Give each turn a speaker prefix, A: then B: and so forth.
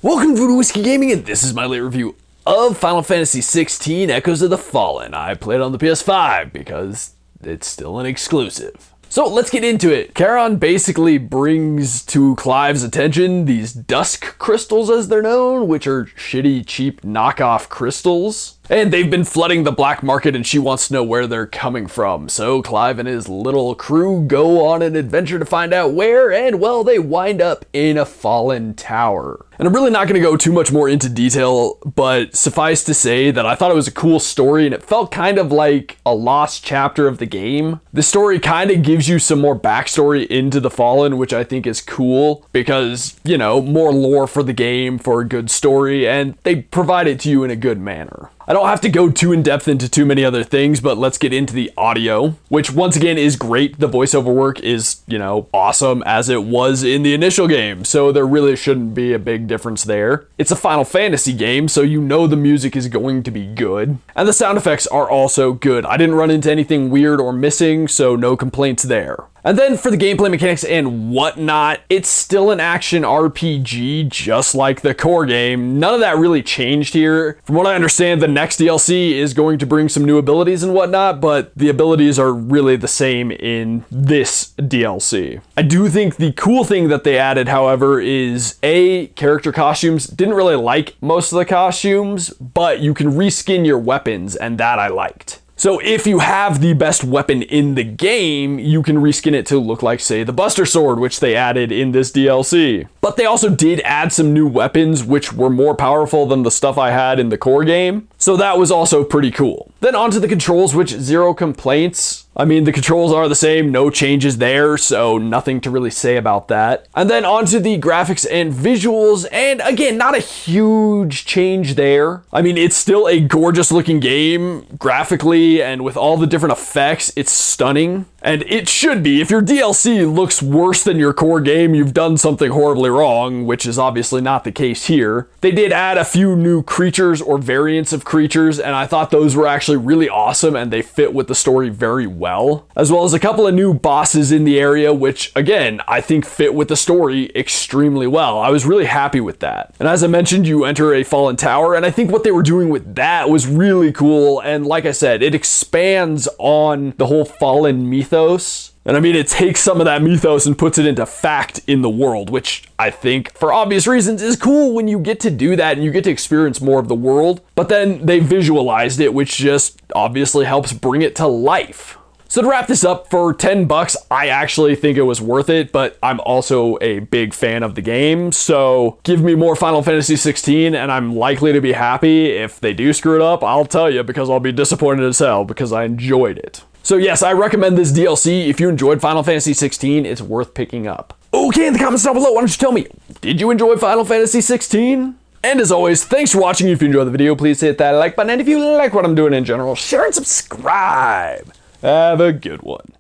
A: Welcome to Whiskey Gaming, and this is my late review of Final Fantasy XVI Echoes of the Fallen. I played on the PS5 because it's still an exclusive. So let's get into it. Charon basically brings to Clive's attention these dusk crystals, as they're known, which are shitty, cheap knockoff crystals. And they've been flooding the black market, and she wants to know where they're coming from. So Clive and his little crew go on an adventure to find out where, and well, they wind up in a fallen tower. And I'm really not going to go too much more into detail, but suffice to say that I thought it was a cool story, and it felt kind of like a lost chapter of the game. The story kind of gives you some more backstory into the Fallen, which I think is cool, because, you know, more lore for the game, for a good story, and they provide it to you in a good manner. I don't have to go too in depth into too many other things, but let's get into the audio, which once again is great. The voiceover work is, you know, awesome as it was in the initial game, so there really shouldn't be a big difference there. It's a Final Fantasy game, so you know the music is going to be good. And the sound effects are also good. I didn't run into anything weird or missing, so no complaints there. And then for the gameplay mechanics and whatnot, it's still an action RPG just like the core game. None of that really changed here. From what I understand, the next DLC is going to bring some new abilities and whatnot, but the abilities are really the same in this DLC. I do think the cool thing that they added, however, is character costumes. Didn't really like most of the costumes, but you can reskin your weapons, and that I liked. So if you have the best weapon in the game, you can reskin it to look like, say, the Buster Sword, which they added in this DLC. But they also did add some new weapons, which were more powerful than the stuff I had in the core game. So that was also pretty cool. Then onto the controls, which zero complaints. I mean, the controls are the same, no changes there, so nothing to really say about that. And then onto the graphics and visuals, and again, not a huge change there. I mean, it's still a gorgeous looking game, graphically, and with all the different effects, it's stunning. And it should be. If your DLC looks worse than your core game, you've done something horribly wrong, which is obviously not the case here. They did add a few new creatures or variants of creatures, and I thought those were actually really awesome, and they fit with the story very well. As well as a couple of new bosses in the area, which, again, I think fit with the story extremely well. I was really happy with that. And as I mentioned, you enter a fallen tower, and I think what they were doing with that was really cool, and like I said, it expands on the whole fallen mythos. And I mean, it takes some of that mythos and puts it into fact in the world, which I think, for obvious reasons, is cool when you get to do that and you get to experience more of the world. But then they visualized it, which just obviously helps bring it to life. So to wrap this up, for $10, I actually think it was worth it, but I'm also a big fan of the game, so give me more Final Fantasy XVI, and I'm likely to be happy. If they do screw it up, I'll tell you, because I'll be disappointed as hell, because I enjoyed it. So yes, I recommend this DLC. If you enjoyed Final Fantasy XVI, it's worth picking up. Okay, in the comments down below, why don't you tell me, did you enjoy Final Fantasy XVI? And as always, thanks for watching. If you enjoyed the video, please hit that like button, and if you like what I'm doing in general, share and subscribe. Have a good one.